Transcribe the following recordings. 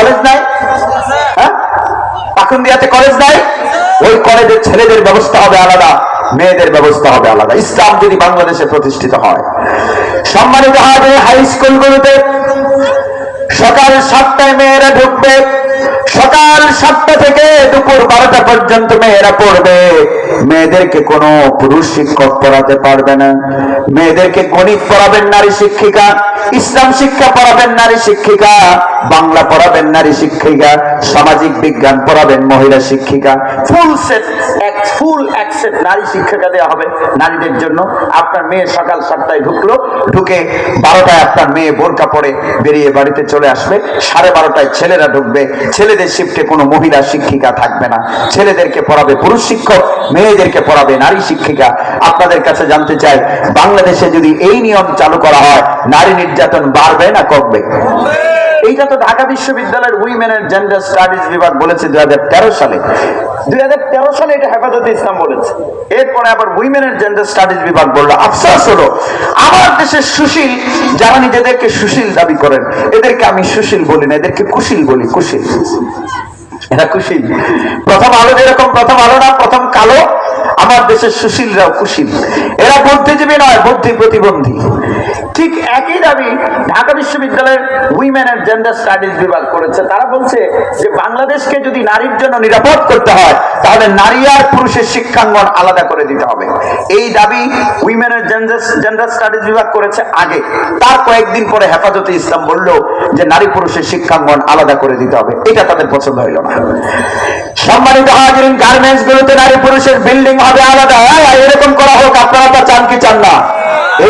College নাই? হ্যাঁ, পাকুন্দিয়াতে college নাই? ওই কলেজের ছেলেদের ব্যবস্থা হবে আলাদা, মেয়েদের ব্যবস্থা হবে আলাদা, ইসলাম যদি বাংলাদেশে প্রতিষ্ঠিত হয়। সম্মানিত হাজির, হাই স্কুলগুলোতে সকাল 7টায় মেয়েরা ঢুকবে, সকাল 7টা থেকে দুপুর 12টা পর্যন্ত মেয়েরা পড়বে। মেয়েদেরকে কোনো পুরুষ শিক্ষক পড়াতে পারবে না। মেয়েদেরকে গণিত পড়াবেন নারী শিক্ষিকা, ইসলাম শিক্ষা পড়াবেন নারী শিক্ষিকা, বাংলা পড়াবেন নারী শিক্ষিকা, সামাজিক বিজ্ঞান পড়াবেন মহিলা শিক্ষিকা। ফুল অ্যাকসেপ্ট নারী শিক্ষিকা দেওয়া হবে নারীদের জন্য। আপনার মেয়ে সকাল 7টায় ঢুকলো, ঢুকে 12টায় আপনার মেয়ে বোরকা পরে বেরিয়ে বাড়িতে চলে আসবে। 12:30টায় ছেলেরা ঢুকবে, ছেলেদের শিফটে কোনো মহিলা শিক্ষিকা থাকবে না। ছেলেদেরকে পড়াবে পুরুষ শিক্ষক, মেয়েদেরকে পড়াবে নারী শিক্ষিকা। আপনাদের কাছে জানতে চাই, বাংলাদেশে যদি এই নিয়ম চালু করা হয়, নারী নির্যাতন বাড়বে না কমবে? এইটা তো ঢাকা বিশ্ববিদ্যালয়ের উইমেন এন্ড জেন্ডার স্টাডিজ বিভাগ বলেছে 2013 সালে। 2013 সালে এটা হেফাজতে ইসলাম বলেছে। এরপরে আবার উইমেন এন্ড জেন্ডার স্টাডিজ বিভাগ বললো। আফসোস হলো, আমার দেশের সুশীল যারা নিজেদেরকে সুশীল দাবি করেন, এদেরকে আমি সুশীল বলি না, এদেরকে কুশীল বলি। কুশীল, এরা কুশীল। প্রথম আলো যেরকম প্রথম আলো না, প্রথম কালো, আমার দেশের সুশীলরাও কুশীল। এরা বুদ্ধিজীবী নয়, বুদ্ধি প্রতিবন্ধী। ঠিক একই দাবি ঢাকা বিশ্ববিদ্যালয়ের উইমেন এন্ড জেন্ডার স্টাডিজ বিভাগ করেছে। তারা বলছে যে বাংলাদেশকে যদি নারীর জন্য নিরাপদ করতে হয়, তাহলে নারী আর পুরুষের শিক্ষাঙ্গন আলাদা করে দিতে হবে। এই দাবি উইমেন এন্ড জেন্ডার স্টাডিজ বিভাগ করেছে আগে। তার কয়েকদিন পরে হেফাজতে ইসলাম বলল যে নারী পুরুষের শিক্ষাঙ্গন আলাদা করে দিতে হবে। এটা তাদের পছন্দ হইল না। সম্মানিত হাজিরিন, গার্মেন্টস গুলোতে নারী পুরুষের বিল্ডিং হবে আলাদা। এরকম করা হোক, আপনারা তা চান কি চান না?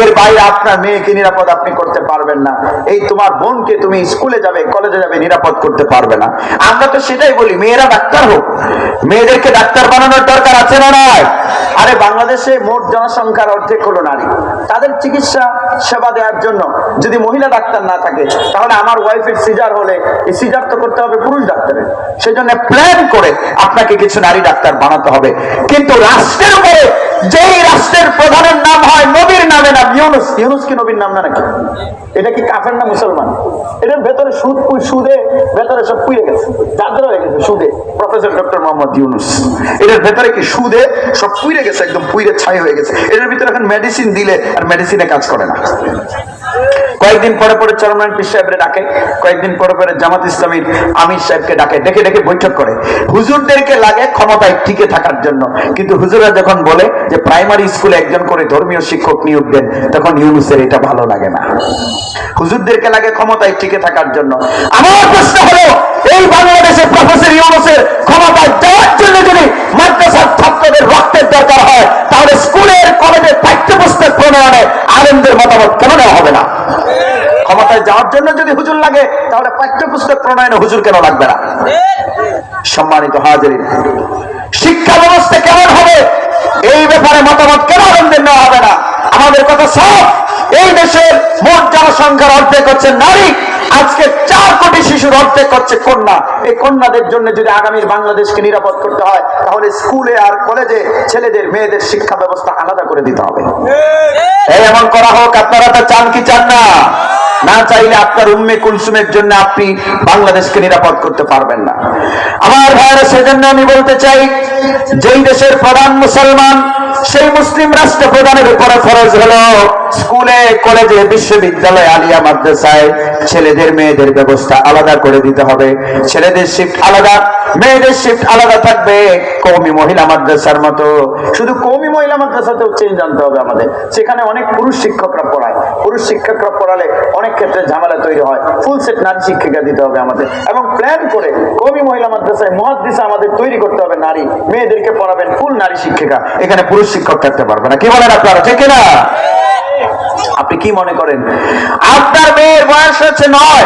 এর বাইরে আপনার মেয়েকে নিরাপদ আপনি করতে পারবেন না। এই তোমার বোনকে তুমি স্কুলে যাবে, কলেজে যাবে, নিরাপদ করতে পারবে না। আমরা তো সেটাই বলি, মেয়েরা ডাক্তার হোক। মেয়েদেরকে ডাক্তার বানানোর দরকার আছে না নয়? আরে বাংলাদেশে মোট জনসংখ্যার অর্ধেক হলো নারী। তাদের চিকিৎসা সেবা দেওয়ার জন্য যদি মহিলা ডাক্তার না থাকে, তাহলে আমার ওয়াইফের সিজার হলে এই সিজার তো করতে হবে পুরুষ ডাক্তারের। সেজন্য প্ল্যান করে আপনাকে কিছু নারী ডাক্তার বানাতে হবে। কিন্তু রাষ্ট্রের উপরে যেই রাষ্ট্রের প্রধানের নাম হয় নবীর নামে নাম, ইউনুস। ইউনুস কি নবীর নাম না নাকি? এটা কি কাফের না মুসলমান? এটার ভেতরে সুদে ভেতরে সব পুড়ে গেছে, জাদরা হয়ে গেছে সুদে। প্রফেসর ডক্টর মোহাম্মদ ইউনুস, এটার ভেতরে কি সুদে সব পুড়ে গেছে, একদম পুড়ে ছাই হয়ে গেছে। এটার ভিতরে এখন মেডিসিন দিলে আর মেডিসিনে কাজ করে না। কয়েকদিন পরে পরে চেয়ারম্যান পীর সাহেবরে ডাকে, কয়েকদিন পরে পরে জামাত ইসলামীর আমির সাহেবকে ডাকে, ডেকে ডেকে বৈঠক করে। হুজুরদেরকে লাগে ক্ষমতায় টিকে থাকার জন্য, কিন্তু হুজুররা যখন বলে যে প্রাইমারি স্কুলে একজন করে ধর্মীয় শিক্ষক নিয়োগ দেন, তখন ইউনুসের এটা ভালো লাগে না। হুজুরদেরকে লাগে ক্ষমতায় টিকে থাকার জন্য। আমার প্রশ্ন হলো, এই বাংলাদেশের প্রফেসর ইউনুসের ক্ষমতায় যাওয়ার জন্য যদি মাদ্রাসার ছাত্রদের রক্তের দরকার হয়, তাহলে স্কুলের কলেজের পাঠ্যপুস্তক প্রণয়নে আলেমদের মতামত কেন নেওয়া হবে না? ক্ষমতায় যাওয়ার জন্য যদি হুজুর লাগে, তাহলে পাঠ্যপুস্তক প্রণয়নে হুজুর কেন লাগবে না? সম্মানিত হাজিরিন, শিক্ষা ব্যবস্থা কেমন হবে এই ব্যাপারে মতামত কেন আলেমদের নেওয়া হবে না? আমাদের কথা সব, এই দেশের মোট জনসংখ্যার অর্ধেক হচ্ছে নারী। আজকে 4 কোটি শিশুর অর্ধেক হচ্ছে কন্যা। এই কন্যাদের জন্য যদি আগামীর বাংলাদেশকে নিরাপদ করতে হয়, তাহলে স্কুলে আর কলেজে ছেলেদের মেয়েদের শিক্ষা ব্যবস্থা আলাদা করে দিতে হবে। এই এমন করা হোক। আপনারা তা চান কি চান না? না চাইলে আপনার উম্মে কুলসুমের জন্য আপনি বাংলাদেশকে নিরাপদ করতে পারবেন না। আমার ভাইরা, সেজন্য আমি বলতে চাই, যেই দেশের প্রধান মুসলমান, সেই মুসলিম রাষ্ট্র প্রধানের উপরে ফরজ হলো স্কুলে, কলেজে, বিশ্ববিদ্যালয়ে, আলিয়া মাদ্রাসায় ছেলেদের মেয়েদের ব্যবস্থা আলাদা করে দিতে হবে। ছেলেদের শিফট আলাদা, মেয়েদের শিফট আলাদা থাকবে, কওমি মহিলা মাদ্রাসার মতো। শুধু কওমি মহিলা মাদ্রাসাতেও চেঞ্জ আনতে হবে আমাদের। সেখানে অনেক পুরুষ শিক্ষকরা পড়ায়, পুরুষ শিক্ষকরা পড়ালে অনেক ক্ষেত্রে ঝামেলা তৈরি হয়। ফুল সেট নারী শিক্ষিকা দিতে হবে আমাদের, এবং প্ল্যান করে কওমি মহিলা মাদ্রাসায় মুহাদ্দিসা আমাদের তৈরি করতে হবে নারী। মেয়েদেরকে পড়াবেন ফুল নারী শিক্ষিকা, এখানে পুরুষ শিক্ষক থাকতে পারবে না। কি বলেন আপনারা, ঠিক না? আপনি কি মনে করেন আপনার মেয়ের বয়স হচ্ছে 9,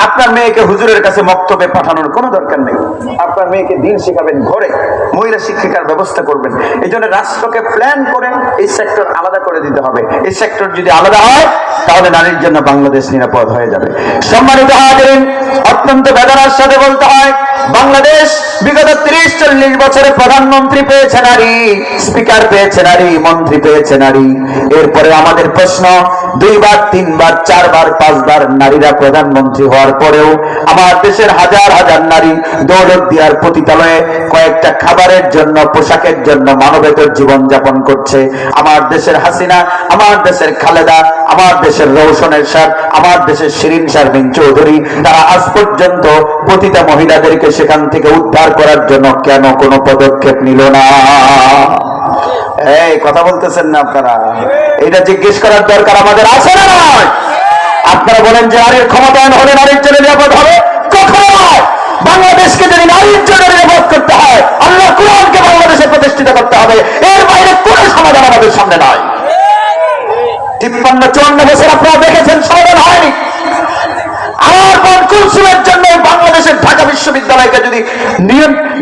আপনার মেয়েকে হুজুরের কাছে মক্তবে পাঠানোর কোনো দরকার নেই। আপনার মেয়েকে দিন শেখাবেন ঘরে, মহিলা শিক্ষিকার ব্যবস্থা করবেন। এই জন্য রাষ্ট্রকে প্ল্যান করে এই সেক্টর আলাদা করে দিতে হবে। এই সেক্টর যদি আলাদা হয়, তাহলে নারীর জন্য বাংলাদেশ নিরাপদ হয়ে যাবে। সম্মানিত হাজিরিন, অত্যন্ত বেদনার সাথে বলতে হয়, বাংলাদেশ বিগত 30-40 বছরে প্রধানমন্ত্রী পেয়েছে নারী, স্পিকার পেয়েছে নারী, মন্ত্রী পেয়েছে নারী। এরপরে আমাদের প্রশ্ন, 2 বার 3 বার 4 বার 5 বার নারীরা প্রধানমন্ত্রী হওয়ার পরেও আমার দেশের হাজার হাজার নারী দৌলতদিয়ার পতিতালয়ে কয়েকটা খাবারের জন্য, পোশাকের জন্য মানবেতর জীবন যাপন করছে। আমার দেশের হাসিনা, আমার দেশের খালেদা, আমার দেশের রওশনের সার, আমার দেশের শিরিন শারমিন চৌধুরী, তারা আজ পর্যন্ত পতিতা মহিলাদেরকে সেখান থেকে উদ্ধার করার জন্য কেন কোনো পদক্ষেপ নিল না? এই কথা বলতেছেন না আপনারা? এটা জিজ্ঞেস করার দরকার আমাদের আছে না নয়? আপনারা বলেন যে নারীর ক্ষমতায়ন হলে নারীর জন্য নিরাপদ হবে? কখনো নয়। বাংলাদেশকে যদি নারীর জন্য নিরাপদ করতে হয়, আল্লাহ কুরআনকে বাংলাদেশে প্রতিষ্ঠিত করতে হবে। এর বাইরে কোনো সমাধান আমাদের সামনে নয়। 53-54 বছর আপনারা দেখেছেন সমাধান হয়নি। আমার বোন কুলসুমের জন্য বাংলাদেশের ঢাকা বিশ্ববিদ্যালয়কে যদি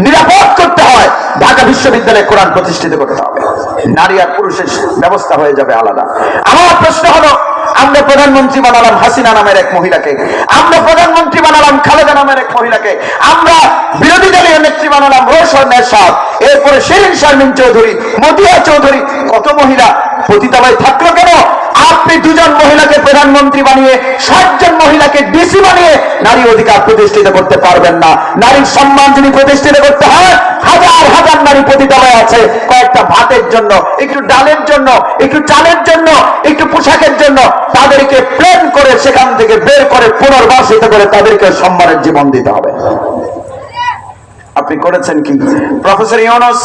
নিরাপদ করতে হয়, ঢাকা বিশ্ববিদ্যালয়ে কোরআন প্রতিষ্ঠিত করতে হবে। নারী আর পুরুষের ব্যবস্থা হয়ে যাবে আলাদা। আমার প্রশ্ন হলো, আমরা প্রধানমন্ত্রী বানালাম হাসিনা নামের এক মহিলাকে, আমরা প্রধানমন্ত্রী বানালাম খালেদা নামের এক মহিলাকে, আমরা বিরোধী দলীয় নেত্রী বানালাম রওশন এরশাদ, এরপরে শিরিন শারমিন চৌধুরী, মতিয়া চৌধুরী, কত মহিলা পতিতালয় থাকলো কেন? আপনি 2 জন মহিলাকে প্রধানমন্ত্রী বানিয়ে 60 জন মহিলাকে ডিসি বানিয়ে নারী অধিকার প্রতিষ্ঠিত করতে পারবেন না। নারীর সম্মান যদি প্রতিষ্ঠিত করতে হয়, হাজার হাজার নারী পতিতালয় আছে কয়েকটা ভাতের জন্য, একটু ডালের জন্য, একটু চালের জন্য, একটু পোশাকের জন্য। তাদেরকে প্লেন করে সেখান থেকে বের করে পুনর্বাসিত করে তাদেরকে সম্মানের জীবন দিতে হবে। আপনি করেছেন কি? প্রফেসর ইউনূস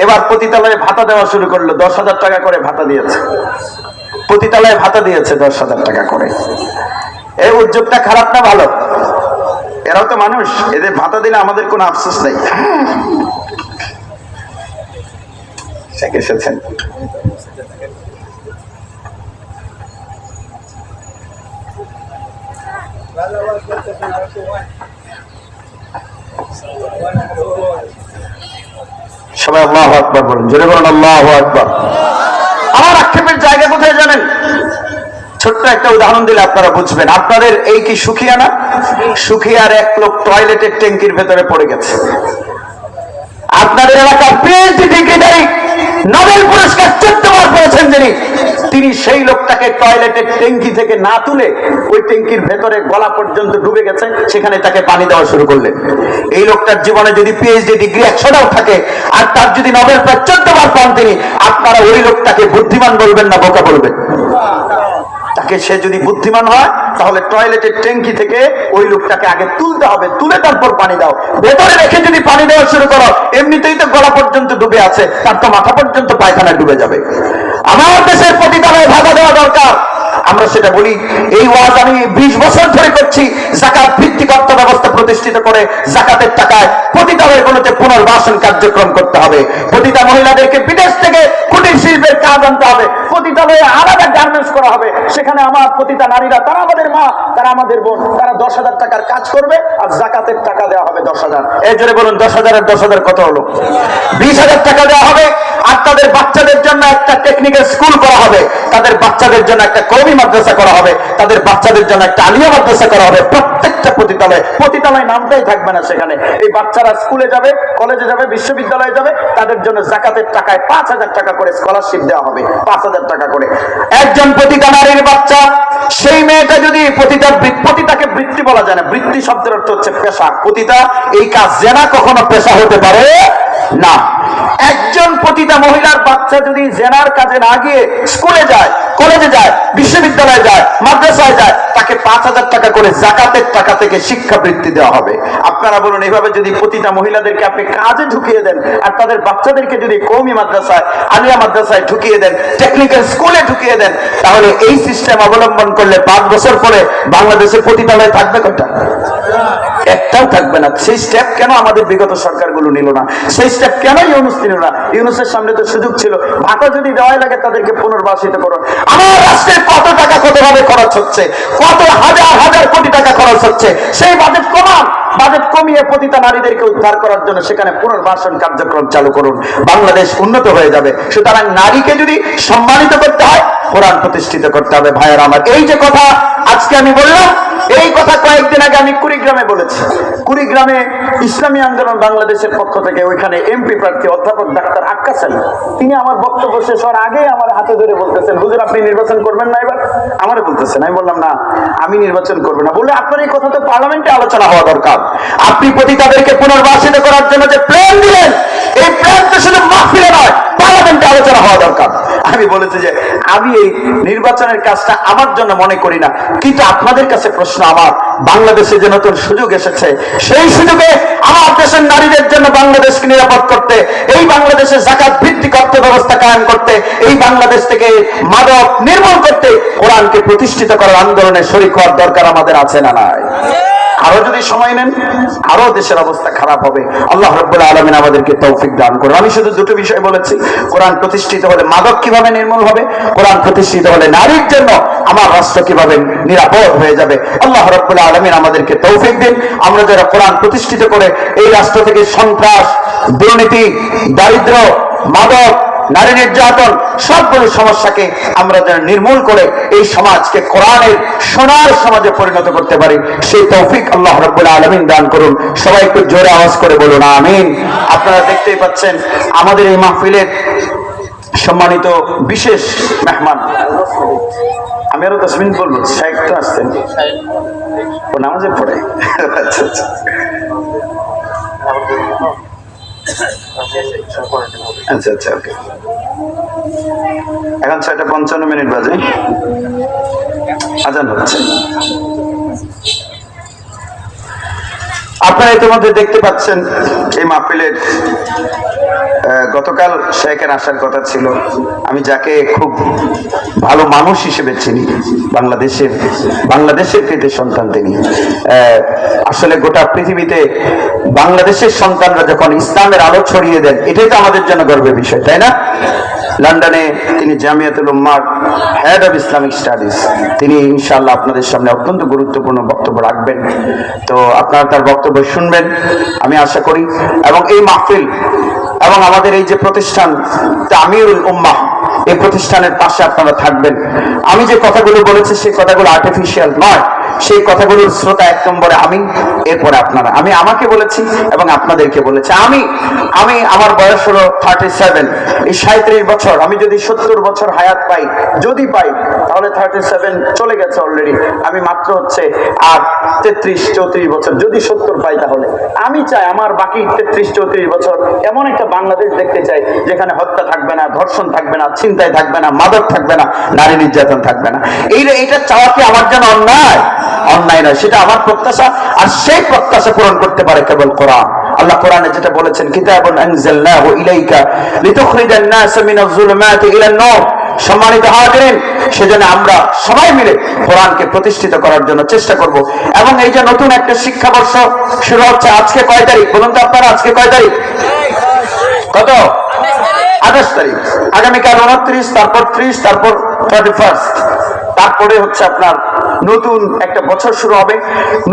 এবার পতিতালয়ে ভাতা দেওয়া শুরু করলো, 10,000 টাকা করে ভাতা দিয়েছে। পতিতালয়ে ভাতা দিয়েছে 10,000 টাকা করে। এই উদ্যোগটা খারাপ না ভালো? এরাও তো মানুষ, এদের ভাতা দিলে আমাদের কোনো আফসোস নেই। এসেছেন সবাই আল্লাহু আকবার বলুন, জোরে বলুন আল্লাহু আকবার। আমার আক্ষেপের জায়গা কোথায় জানেন? ছোট্ট একটা উদাহরণ দিলে আপনারা বুঝবেন। আপনাদের এই কি সুখিয়া না? সুখিয়ার এক লোক টয়লেটের ট্যাঙ্কির ভেতরে পড়ে গেছে। আপনাদের এলাকার পিএইচডি ডিগ্রিধারী, নোবেল পুরস্কার 14 বার পেয়েছেন যিনি, তিনি সেই লোকটাকে টয়লেটের ট্যাঙ্কি থেকে না তুলে ওই ট্যাঙ্কির ভেতরে গলা পর্যন্ত ডুবে গেছে, সেখানে তাকে পানি দেওয়া শুরু করলেন। এই লোকটার জীবনে যদি পিএইচডি ডিগ্রি 100টাও থাকে আর তার যদি নোবেল প্রাইজ 14 বার পান তিনি, আপনারা ওই লোকটাকে বুদ্ধিমান বলবেন না বোকা বলবেন? তাকে সে যদি বুদ্ধিমান হয় তাহলে টয়লেটের ট্যাঙ্কি থেকে ওই লোকটাকে আগে তুলতে হবে, তুলে তারপর পানি দাও। ভেতরে রেখে যদি পানি দেওয়া শুরু করো, এমনিতেই তো গলা পর্যন্ত ডুবে আছে, তার তো মাথা পর্যন্ত পায়খানায় ডুবে যাবে। আমার দেশের পতিতালয়ে ভাতা দেওয়া দরকার। আমরা সেটা বলি। এই ওয়াজ আমি 20 বছর ধরে করছি। যাকাত ভিত্তিক অর্থ ব্যবস্থা প্রতিষ্ঠিত করে যাকাতের টাকায় পতিতালয়গুলোতে পুনর্বাসন কার্যক্রম করতে হবে। পতিতা মহিলাদেরকে বিদেশ থেকে কুটির শিল্পের কাজ আনতে হবে। পতিতালয়ে আলাদা গার্মেন্টস করা হবে। সেখানে আমার পতিতা নারীরা, তারা আমাদের মা, তারা আমাদের বোন, তারা 10,000 টাকার কাজ করবে আর যাকাতের টাকা দেওয়া হবে 10,000। এই জোরে বলুন 10,000 এর 10,000 কত হলো? 20,000 টাকা দেওয়া হবে। আর তাদের বাচ্চাদের জন্য একটা টেকনিক্যাল স্কুল করা হবে, তাদের বাচ্চাদের জন্য একটা কওমি মাদ্রাসা করা হবে, তাদের বাচ্চাদের জন্য একটা আলিয়া মাদ্রাসা করা হবে। প্রত্যেকটা পতিতালয় নামটাই থাকবে না সেখানে। এই বাচ্চারা স্কুলে যাবে, কলেজে যাবে, বিশ্ববিদ্যালয়ে যাবে, তাদের জন্য যাকাতের টাকায় 5,000 টাকা করে স্কলারশিপ দেওয়া হবে, 5,000 টাকা করে। একজন পতিতা নারীর বাচ্চা, সেই মেয়েটা যদি পতিতাকে বৃত্তি বলা যায় না, বৃত্তি শব্দের অর্থ হচ্ছে পেশা। পতিতা এই কাজ জেনা কখনো পেশা হতে পারে না। একজন পতিতা মহিলার বাচ্চা যদি জেনার কাজে না গিয়ে স্কুলে যায়, কলেজে যায়, বিশ্ববিদ্যালয়ে যায়, মাদ্রাসায় যায়, তাকে 5,000 টাকা করে যাকাতের টাকা থেকে শিক্ষাবৃত্তি দেওয়া হবে। আপনারা বলুন, এইভাবে যদি পতিতা মহিলাদেরকে আপনি কাজে ঢুকিয়ে দেন আর তাদের বাচ্চাদেরকে যদি কওমি মাদ্রাসায়, আলিয়া মাদ্রাসায় ঢুকিয়ে দেন, টেকনিক্যাল স্কুলে ঢুকিয়ে দেন, তাহলে এই সিস্টেম অবলম্বন করলে 5 বছর পরে বাংলাদেশে পতিতালয় থাকবে কয়টা? একটাও থাকবে না। সেই স্টেপ কেন আমাদের বিগত সরকারগুলো নিল না? সেই স্টেপ কেন ইউনূস নিল না? ইউনূসের সামনে তো সুযোগ ছিল। ভাতা যদি দেওয়াই লাগে তাদেরকে পুনর্বাসিত করুন। আমার রাষ্ট্রে কত টাকা কতভাবে খরচ হচ্ছে, কত হাজার হাজার কোটি টাকা খরচ হচ্ছে, সেই বাজেট কমান। বাজেট কমিয়ে পতিতা নারীদেরকে উদ্ধার করার জন্য সেখানে পুনর্বাসন কার্যক্রম চালু করুন। বাংলাদেশ উন্নত হয়ে যাবে। সুতরাং নারীকে যদি সম্মানিত করতে হয়, কোরআন প্রতিষ্ঠিত করতে হবে। ভাইয়েরা আমার, এই যে কথা আজকে আমি বললাম, এই কথা কয়েকদিন আগে আমি কুড়িগ্রামে বলেছি। কুড়িগ্রাম চট্টগ্রামে ইসলামী আন্দোলন বাংলাদেশের পক্ষ থেকে ওইখানে এমপি প্রার্থী অধ্যাপক ডাক্তার আক্কাস আলী, তিনি আমার বক্তব্য শেষ হওয়ার আগে আমার হাতে ধরে বলতেছেন, হুজুর আপনি নির্বাচন করবেন না এবার? আমারে বলতেছেন। আমি বললাম না, আমি নির্বাচন করবো না। বলে আপনার এই কথা তো পার্লামেন্টে আলোচনা হওয়া দরকার। আপনি পতিতাদেরকে পুনর্বাসিত করার জন্য যে প্ল্যান দিলেন, এই প্ল্যান তো শুধু মাহফিলে নয়, পার্লামেন্টে আলোচনা হওয়া দরকার। আমি বলেছি যে আমি এই নির্বাচনের কাজটা আমার জন্য মনে করি না, কিন্তু আপনাদের কাছে প্রশ্ন আমার, বাংলাদেশে যে নতুন সুযোগ এসেছে, সেই সুযোগে আমার দেশের নারীদের জন্য বাংলাদেশকে নিরাপদ করতে, এই বাংলাদেশে যাকাত ভিত্তিক অর্থ ব্যবস্থা কায়েম করতে, এই বাংলাদেশ থেকে মাদক নির্মূল করতে কোরআনকে প্রতিষ্ঠিত করার আন্দোলনে শরীক হওয়ার দরকার আমাদের আছে না নাই? আরো যদি সময় নেন আরো দেশের অবস্থা খারাপ হবে। আল্লাহ রাব্বুল আলামিন আমাদেরকে তৌফিক দান করুন। আমি শুধু দুটো বিষয় বলেছি, কোরআন প্রতিষ্ঠিত হলে মাদক কিভাবে নির্মূল হবে, কোরআন প্রতিষ্ঠিত হলে নারীর জন্য আমার রাষ্ট্র কিভাবে নিরাপদ হয়ে যাবে। আল্লাহ রাব্বুল আলামিন আমাদেরকে তৌফিক দিন। আমরা যারা কোরআন প্রতিষ্ঠিত করে এই রাষ্ট্র থেকে সন্ত্রাস, দুর্নীতি, দারিদ্র, মাদক, নারী নির্যাতন সবগুলো সমস্যাকে আমরা যেন নির্মূল করে এই সমাজকে কোরআনের সোনার সমাজে পরিণত করতে পারি, সেই তৌফিক আল্লাহ রাব্বুল আলামিন দান করুন। সবাই একটু জোরে আওয়াজ করে বলুন আমিন। আপনারা দেখতেই পাচ্ছেন আমাদের এই মাহফিলের সম্মানিত বিশেষ মেহমান, আমি আরো 10 মিনিট বলবো, শাইখ তো আসছেন, ও নামাজে পড়ে। আচ্ছা আচ্ছা আচ্ছা আচ্ছা ওকে। এখন 6:55 বাজে, আজান হচ্ছে। আপনারা ইতিমধ্যে দেখতে পাচ্ছেন এই মাহফিলের গতকাল শেখের আসার কথা ছিল। আমি যাকে খুব ভালো মানুষ হিসেবে চিনি, বাংলাদেশের কৃতি সন্তান তিনি। আসলে গোটা পৃথিবীতে বাংলাদেশের সন্তানরা যখন ইসলামের আলো ছড়িয়ে দেন, এটাই তো আমাদের জন্য গর্বের বিষয়, তাই না? লন্ডনে তিনি জামিয়াতুল উম্মার হেড অফ ইসলামিক স্টাডিজ, তিনি ইনশাআল্লাহ আপনাদের সামনে অত্যন্ত গুরুত্বপূর্ণ বক্তব্য রাখবেন। তো আপনারা তার বক্তব্য শুনবেন আমি আশা করি, এবং এই মাহফিল এবং আমাদের এই যে প্রতিষ্ঠান তামিরুল উম্মাহ, এই প্রতিষ্ঠানের পাশে আপনারা থাকবেন। আমি যে কথাগুলো বলেছি সেই কথাগুলো আর্টিফিশিয়াল নয়, সেই কথাগুলোর শ্রোতা 1 নম্বরে আমি, এরপরে আপনারা। আমি আমাকে বলেছি এবং আপনাদেরকে বলেছি। আমি আমার বয়স হলো 37, এই 37 বছর, আমি যদি 70 বছর হায়াত পাই, যদি পাই, তাহলে 37 চলে গেছে অলরেডি, আমি মাত্র হচ্ছে আর 33-34 বছর যদি 70 পাই, তাহলে আমি চাই আমার বাকি 33-34 বছর এমন একটা বাংলাদেশ দেখতে চাই যেখানে হত্যা থাকবে না, ধর্ষণ থাকবে না, ছিনতাই থাকবে না, মাদক থাকবে না, নারী নির্যাতন থাকবে না। এইটা চাওয়া কি আমার জন্য অন্যায়? অন্যায় নয়, সেটা আমার প্রত্যাশা। আর সেই প্রত্যাশা পূরণ করতে পারে কেবল কোরআন। আল্লাহ কোরআনে যেটা বলেছেন, কিতাবুন আনজালনাহু ইলাইকা লিতুখরিজান নাস মিনাজ যুলুমাতি ইলান নূর। সম্মানিত হাজিরিন, সেজন্য আমরা সবাই মিলে কোরআনকে প্রতিষ্ঠিত করার জন্য চেষ্টা করব। এবং এই যে নতুন একটা শিক্ষাবর্ষ শুরু হচ্ছে, আজকে কয় তারিখ বলুন তো আপনারা? আজকে কয় তারিখ? কত? 28 তারিখ। আগামীকাল 29, তারপর 30, তারপর 31, তারপরে হচ্ছে আপনার নতুন একটা বছর শুরু হবে।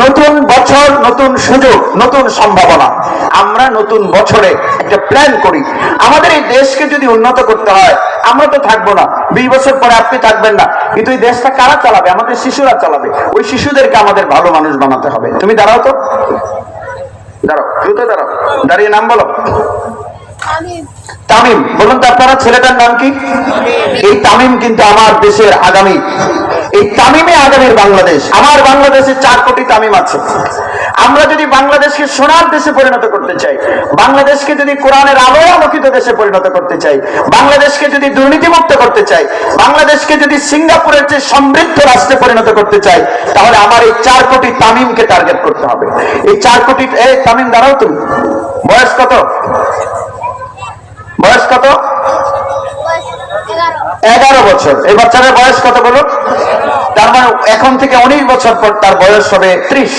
নতুন বছর, নতুন সুযোগ, নতুন সম্ভাবনা। আমরা নতুন বছরে একটা প্ল্যান করি। আমাদের এই দেশকে যদি উন্নত করতে হয়, আমরা তো থাকবো না, 20 বছর পরে আপনি থাকবেন না, কিন্তু এই দেশটা কারা চালাবে? আমাদের শিশুরা চালাবে। ওই শিশুদেরকে আমাদের ভালো মানুষ বানাতে হবে। তুমি দাঁড়াও তো, দাঁড়াও, দ্রুত দাঁড়াও, দাঁড়িয়ে নাম বলো। তামিম। বলুন তো আপনারা, ছেলেটার নাম কি? এই তামিম কিন্তু আমার দেশের আগামী, এই তামিমে আগামীর বাংলাদেশ। আমার বাংলাদেশে 4 কোটি তামিম আছে। আমরা যদি বাংলাদেশকে সোনার দেশে পরিণত করতে চাই, বাংলাদেশকে যদি কোরআনের আলোয় আলোকিত দেশে পরিণত করতে চাই, বাংলাদেশকে যদি দুর্নীতিমুক্ত করতে চাই, বাংলাদেশকে যদি সিঙ্গাপুরের চেয়ে সমৃদ্ধ রাষ্ট্রে পরিণত করতে চাই, তাহলে আমার এই 4 কোটি তামিমকে টার্গেট করতে হবে। এই 4 কোটি, এই তামিম দাঁড়াও, তুমি বয়স কত? বয়স কত? 11 বছর। এই বাচ্চাদের বয়স কত বলো? তার মানে এখন থেকে 19 বছর পর তার বয়স হবে 30।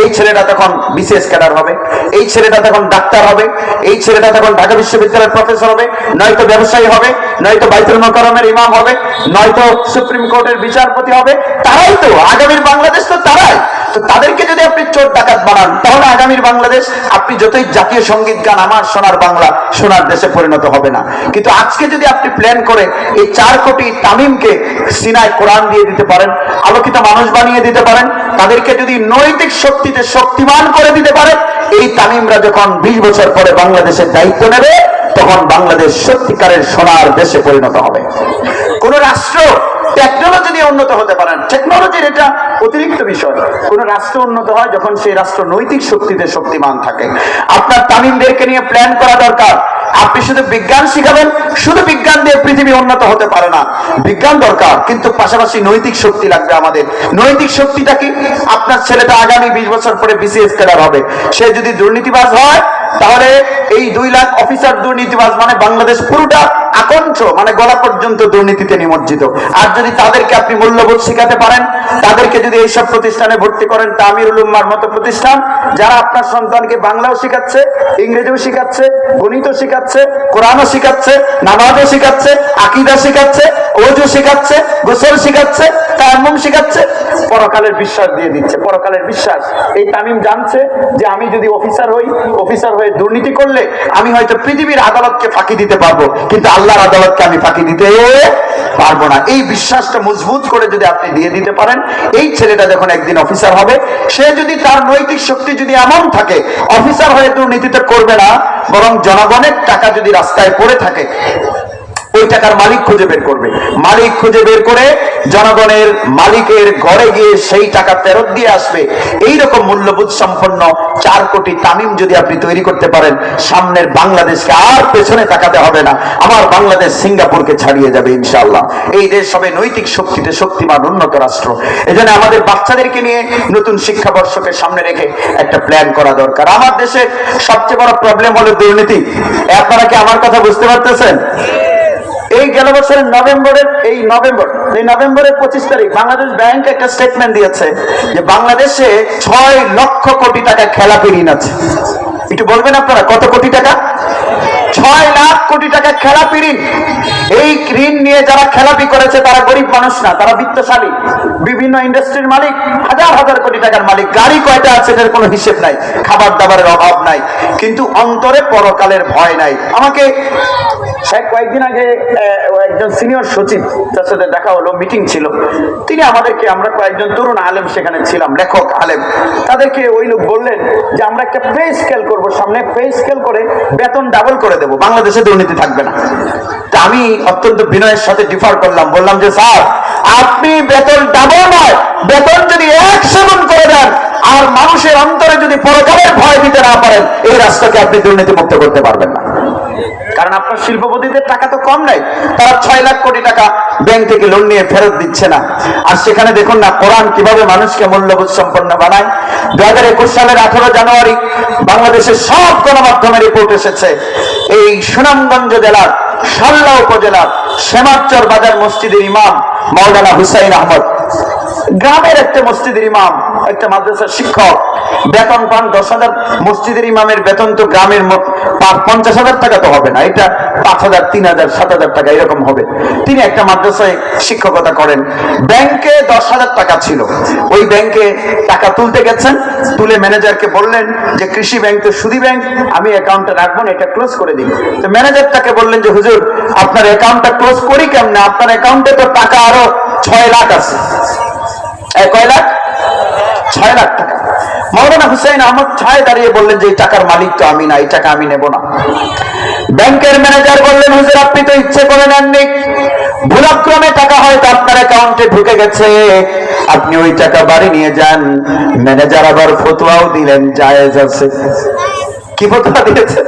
এই ছেলেটা তখন বিসিএস ক্যাডার হবে, এই ছেলেটা তখন ডাক্তার হবে, এই ছেলেটা তখন ঢাকা বিশ্ববিদ্যালয়ের প্রফেসর হবে, নয়তো ব্যবসায়ী হবে, নয়তো বাইতুল মুকাররমের ইমাম হবে, নয়তো সুপ্রিম কোর্টের বিচারপতি হবে। তারাই তো আগামীর বাংলাদেশ, তো তারাই তো। তাদেরকে যদি আপনি চোর ডাকাত বানান, তাহলে আগামীর বাংলাদেশ, আপনি যতই জাতীয় সঙ্গীত গান আমার সোনার বাংলা, সোনার দেশে পরিণত হবে না। কিন্তু আজকে যদি আপনি প্ল্যান করে এই 4 কোটি তামিমকে সিনায় কোরআন দিয়ে দিতে পারেন, আলোকিত মানুষ বানিয়ে দিতে পারেন, তাদেরকে যদি নৈতিক শক্তিতে শক্তিমান করে দিতে পারেন, এই তামিমরা যখন 20 বছর পরে বাংলাদেশের দায়িত্ব নেবে, তখন বাংলাদেশ সত্যিকারের সোনার দেশে পরিণত হবে। কোন রাষ্ট্র টেকনোলজি দিয়ে উন্নত হতে পারেন, টেকনোলজির এটা অতিরিক্ত বিষয়। কোন রাষ্ট্র উন্নত হয় যখন সেই রাষ্ট্র নৈতিক শক্তিতে শক্তিমান থাকে। আপনার তামিমদেরকে নিয়ে প্ল্যান করা দরকার। আপনি শুধু বিজ্ঞান শিখাবেন, শুধু বিজ্ঞান দিয়ে পৃথিবী উন্নত হতে পারে না। বিজ্ঞান দরকার, কিন্তু পাশাপাশি নৈতিক শক্তি লাগবে আমাদের। নৈতিক শক্তিটা কি? আপনার ছেলেটা আগামী 20 বছর পরে বিসিএস ক্যাডার হবে, সে যদি দুর্নীতিবাজ হয়, তাহলে এই 2 লাখ অফিসার দুর্নীতিবাজ, মানে বাংলাদেশ পুরোটা আকণ্ঠ, মানে গলা পর্যন্ত দুর্নীতিতে নিমজ্জিত। আর যদি তাদেরকে আপনি মূল্যবোধ শিখাতে পারেন, তাদেরকে যদি এইসব প্রতিষ্ঠানে ভর্তি করেন, তামিরুল উম্মার মতো প্রতিষ্ঠান, যারা আপনার সন্তানকে বাংলাও শিখাচ্ছে, ইংরেজিও শিখাচ্ছে, গণিতও শিখাচ্ছে, কোরআনও শিখাচ্ছে, নামাজও শিখাচ্ছে, আকীদা শিখাচ্ছে, ওযু শিখাচ্ছে, গোসল শিখাচ্ছে, তায়াম্মুম শিখাচ্ছে, পরকালের বিশ্বাস দিয়ে দিচ্ছে। পরকালের বিশ্বাস এই তামিম জানছে যে আমি যদি অফিসার হয়ে দুর্নীতি করলে আমি হয়তো পৃথিবীর আদালতকে ফাঁকি দিতে পারবো, কিন্তু আল্লাহর আদালতকে আমি ফাঁকি দিতে পারবো না। এই বিশ্বাসটা মজবুত করে যদি আপনি দিয়ে দিতে পারেন, এই ছেলেটা যখন একদিন অফিসার হবে, সে যদি তার নৈতিক শক্তি যদি এমন থাকে, অফিসার হয়ে দুর্নীতিটা করবে না, বরং জনগণের টাকা যদি রাস্তায় পড়ে থাকে, ওই টাকার মালিক খুঁজে বের করবে। মালিক খুঁজে বের করে জনগণের মালিকের ঘরে গিয়ে সেই টাকা ফেরত দিয়ে আসবে। এইরকম মূল্যবোধ সম্পন্ন 4 কোটি তামিম যদি আপনি তৈরি করতে পারেন, সামনের বাংলাদেশকে আর পেছনে তাকাতে হবে না। আমার বাংলাদেশ সিঙ্গাপুরকে ছাড়িয়ে যাবে ইনশাআল্লাহ। এই দেশ হবে নৈতিক শক্তিতে শক্তিমান উন্নত রাষ্ট্র। এজন্য আমাদের বাচ্চাদেরকে নিয়ে নতুন শিক্ষাবর্ষকে সামনে রেখে একটা প্ল্যান করা দরকার। আমার দেশের সবচেয়ে বড় প্রবলেম হলো দুর্নীতি। আপনারা কি আমার কথা বুঝতে পারতেছেন? এই গেল বছরের নভেম্বরের 25 তারিখ বাংলাদেশ ব্যাংক একটা স্টেটমেন্ট দিয়েছে যে বাংলাদেশে 6 লক্ষ কোটি টাকা খেলাপি ঋণ আছে। একটু বলবেন আপনারা কত কোটি টাকা? 6 লাখ কোটি টাকা খেলাপি ঋণ। এই ঋণ নিয়ে যারা খেলাপি করেছে তারা গরিব মানুষ না, তারা বিত্তশালী, বিভিন্ন ইন্ডাস্ট্রির মালিক, হাজার হাজার কোটি টাকার মালিক। গাড়ি কয়টা আছে এটার কোনো হিসেব নাই, খাবার দাবারের অভাব নাই, কিন্তু অন্তরে পরকালের ভয় নাই। আমাকে কয়েকদিন আগে একজন সিনিয়র সচিব, তার সাথে দেখা হলো, মিটিং ছিল। তিনি আমাদেরকে, আমরা কয়েকজন তরুণ আলেম সেখানে ছিলাম, লেখক আলেম, তাদেরকে ওই লোক বললেন যে আমরা একটা পে স্কেল করবো, সামনে পে স্কেল করে বেতন ডাবল করে দেবো, বাংলাদেশে দুর্নীতি থাকবে না। তা আমি অত্যন্ত বিনয়ের সাথে ডিফার করলাম, বললাম যে স্যার, আপনি বেতন ডাবল নয়, বেতন যদি 1/7 করে দেন আর মানুষের অন্তরে যদি পরকালের ভয় দিতে না পারেন, এই রাষ্ট্রকে আপনি দুর্নীতি মুক্ত করতে পারবেন না। কারণ আপনার শিল্পপতিদের টাকা তো কম নাই, তারা 6 লাখ কোটি টাকা ব্যাংক থেকে লোন নিয়ে ফেরত দিচ্ছে না। আর সেখানে দেখুন না কোরআন কিভাবে মানুষকে মূল্যবোধ সম্পন্ন বানায়। 2021 সালের 18 জানুয়ারি বাংলাদেশের সব গণমাধ্যমে রিপোর্ট এসেছে, এই সুনামগঞ্জ জেলার সাল্লা উপজেলার শ্যামাচর বাজার মসজিদের ইমাম মাওলানা হুসাইন আহমদ, গ্রামের একটা মসজিদের ইমাম, একটা মাদ্রাসার শিক্ষক, বেতন পান 10,000। মসজিদের ইমামের বেতন তো গ্রামের 50,000 টাকা তো হবে না, এটা 5,000, 3,000, 7,000 টাকা এরকম হবে। তিনি একটা মাদ্রাসায় শিক্ষকতা করেন। ব্যাংকে 10,000 টাকা ছিল, ওই ব্যাংকে টাকা তুলতে গেছেন, তুলে ম্যানেজারকে বললেন যে কৃষি ব্যাংক তো সুদী ব্যাংক, আমি অ্যাকাউন্টে রাখবো না, এটা ক্লোজ করে দিন। তো ম্যানেজার তাকে বললেন যে হুজুর, আপনার অ্যাকাউন্টটা ক্লোজ করি কেমনে, আপনার অ্যাকাউন্টে তো টাকা আরো 6 লাখ আছে। কয় লাখ? 6 লাখ টাকা। মাওলানা হুসাইন আহমদ ছায় দাঁড়িয়ে বললেন যে এই টাকার মালিক তো আমি না, এই টাকা আমি নেব না। ব্যাংকের ম্যানেজার বললেন হুজুর, আপনি তো ইচ্ছে করে নেননি, ভুলক্রমে টাকা হয়তো আপনার অ্যাকাউন্টে ঢুকে গেছে, আপনি ওই টাকা বাড়ি নিয়ে যান। ম্যানেজার আবার ফতোয়াও দিলেন জায়েজ আছে। কি ফতোয়া দিয়েছে?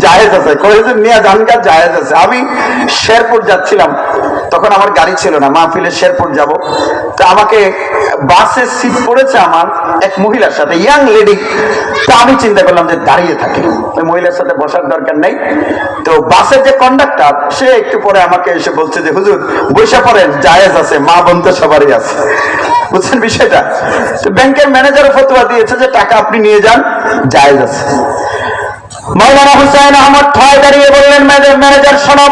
জায়েজ আছে। কয়েকজন নিয়ে জানকা জায়েজ আছে। আমি শেরপুর যাচ্ছিলাম, তখন আমার গাড়ি ছিল না, মাহফিলে শেরপুর যাব। তো আমাকে বাসে সিট পড়েছে আমার এক মহিলার সাথে, ইয়াং লেডি। তো আমি চিন্তা করলাম যে দাঁড়িয়ে থাকি, ওই মহিলার সাথে বসার দরকার নেই। তো বাসের যে কন্ডাক্টর, সে একটু পরে আমাকে এসে বলছে যে হুজুর বসে পড়েন, জায়েজ আছে, মা বোন তো সবারই আছে। বুঝছেন বিষয়টা? তো ব্যাংকের ম্যানেজারও ফতোয়া দিয়েছে যে টাকা আপনি নিয়ে যান, জায়েজ আছে। মাওলানা হুসাইন আহমদ ঠায় দাঁড়িয়ে বললেন, ম্যানেজার শোনো,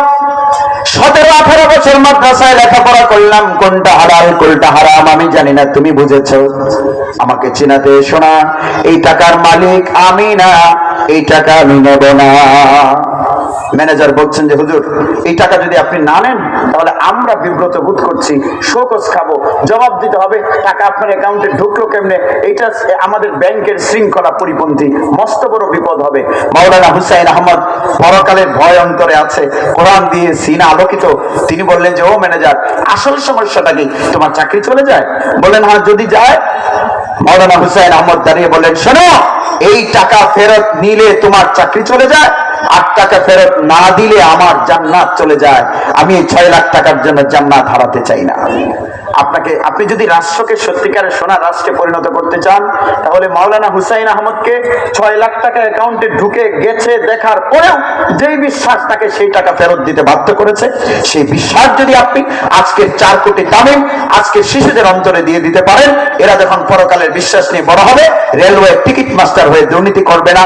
17-18 বছর মাদ্রাসায় লেখাপড়া করলাম, কোনটা হালাল কোনটা হারাম আমি জানি না, তুমি বুঝেছো, আমাকে চিনাতে এসো না। এই টাকার মালিক আমি না, এই টাকা আমি নেব না। ম্যানেজার বলছেন যে হুজুর এই টাকা যদি আপনি না নেন তাহলে আমরা বিব্রত বোধ করছি, শোকজ খাবো, জবাব দিতে হবে টাকা আপনার অ্যাকাউন্টে ঢুকলো কেমনে, এটা আমাদের ব্যাংকের শৃঙ্খলা পরিপন্থী, মস্ত বড় বিপদ হবে। মাওলানা হুসাইন আহমদ পরকালের ভয় অন্তরে আছে, কোরআন দিয়ে সিনা আলোকিত। তিনি বললেন যে ও ম্যানেজার, আসল সমস্যাটা কি, তোমার চাকরি চলে যায়? বললেন হ্যাঁ যদি যায়। মাওলানা হুসাইন আহমদ দাঁড়িয়ে বললেন শোনো, এই টাকা ফেরত নিলে তোমার চাকরি চলে যায়, 8 টাকা ফেরত না দিলে আমার জান্নাত চলে যায়। আমি এই 6 লাখ টাকার জন্য জান্নাত হারাতে চাই না। আপনি যদি রাষ্ট্রকে সত্যিকারের সোনার রাষ্ট্রে পরিণত করতে চান তাহলে মাওলানা হুসাইন আহমদকে 6 লাখ টাকা অ্যাকাউন্টে ঢুকে গেছে দেখার পরেও যেই বিশ্বাস তাকে সেই টাকা ফেরত দিতে বাধ্য করেছে, সেই বিশ্বাস যদি আপনি আজকের 4 কোটি তামিম আজকের শিশুদের অন্তরে দিয়ে দিতে পারেন, এরা যখন পরকালের বিশ্বাস নিয়ে বড় হবে, রেলওয়ে টিকিট মাস্টার হয়ে দুর্নীতি করবে না,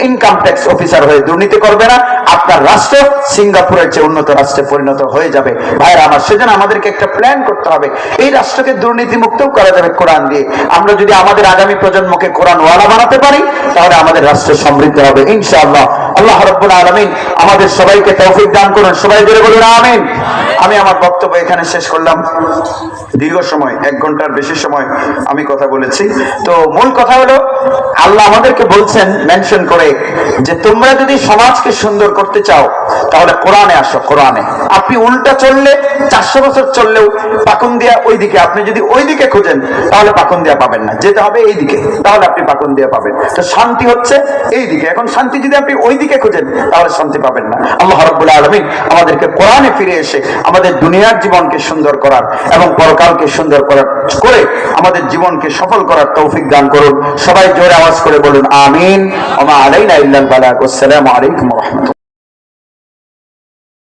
ইনকাম ট্যাক্স অফিসার হয়ে দুর্নীতি করবে না, আপনার রাষ্ট্র সিঙ্গাপুরের চেয়ে উন্নত রাষ্ট্রে পরিণত হয়ে যাবে। ভাইরা আমার, সেজন্য আমাদেরকে একটা প্ল্যান করতে হবে। এই রাষ্ট্রকে দুর্নীতি মুক্ত করা যাবে কোরআন দিয়ে। আমরা যদি আমাদের আগামী প্রজন্মকে কোরআন ওয়ালা বানাতে পারি তাহলে আমাদের রাষ্ট্র সমৃদ্ধ হবে ইনশাআল্লাহ। আল্লাহ রাব্বুল আলামিন আমাদের সবাইকে তৌফিক দান করুন। সবাই জোরে বলুন আমিন। আমি আমার বক্তব্য এখানে শেষ করলাম। দীর্ঘ সময়, 1 ঘন্টার বেশি সময় আমি কথা বলেছি। তো মূল কথা হলো, আল্লাহ আমাদেরকে বলছেন মেনশন করে যে তোমরা যদি সমাজকে সুন্দর করতে চাও তাহলে কোরআনে আসো। কোরআনে আপনি উল্টা চললে 400 বছর চললেও পাকুন্দিয়া ওইদিকে, আপনি যদি ওইদিকে খোঁজেন তাহলে পাকুন্দিয়া পাবেন না, যেতে হবে এইদিকে, তাহলে আপনি পাকুন্দিয়া পাবেন। তো শান্তি হচ্ছে এইদিকে। এখন শান্তি যদি আপনি ওইদিকে খোঁজেন তাহলে শান্তি পাবেন না। আল্লাহ রাব্বুল আলামিন আমাদেরকে কোরআনে ফিরে এসে আমাদের দুনিয়ার জীবনকে সুন্দর করার এবং পরকালকে সুন্দর করার করে আমাদের জীবনকে সফল করার তৌফিক দান করুন। সবাই জোরে আওয়াজ করে বলুন আমিন। ওয়া মা আলাইনা ইল্লাল বালাগ। আসসালামু আলাইকুম ওয়া রাহমাতুল্লাহ।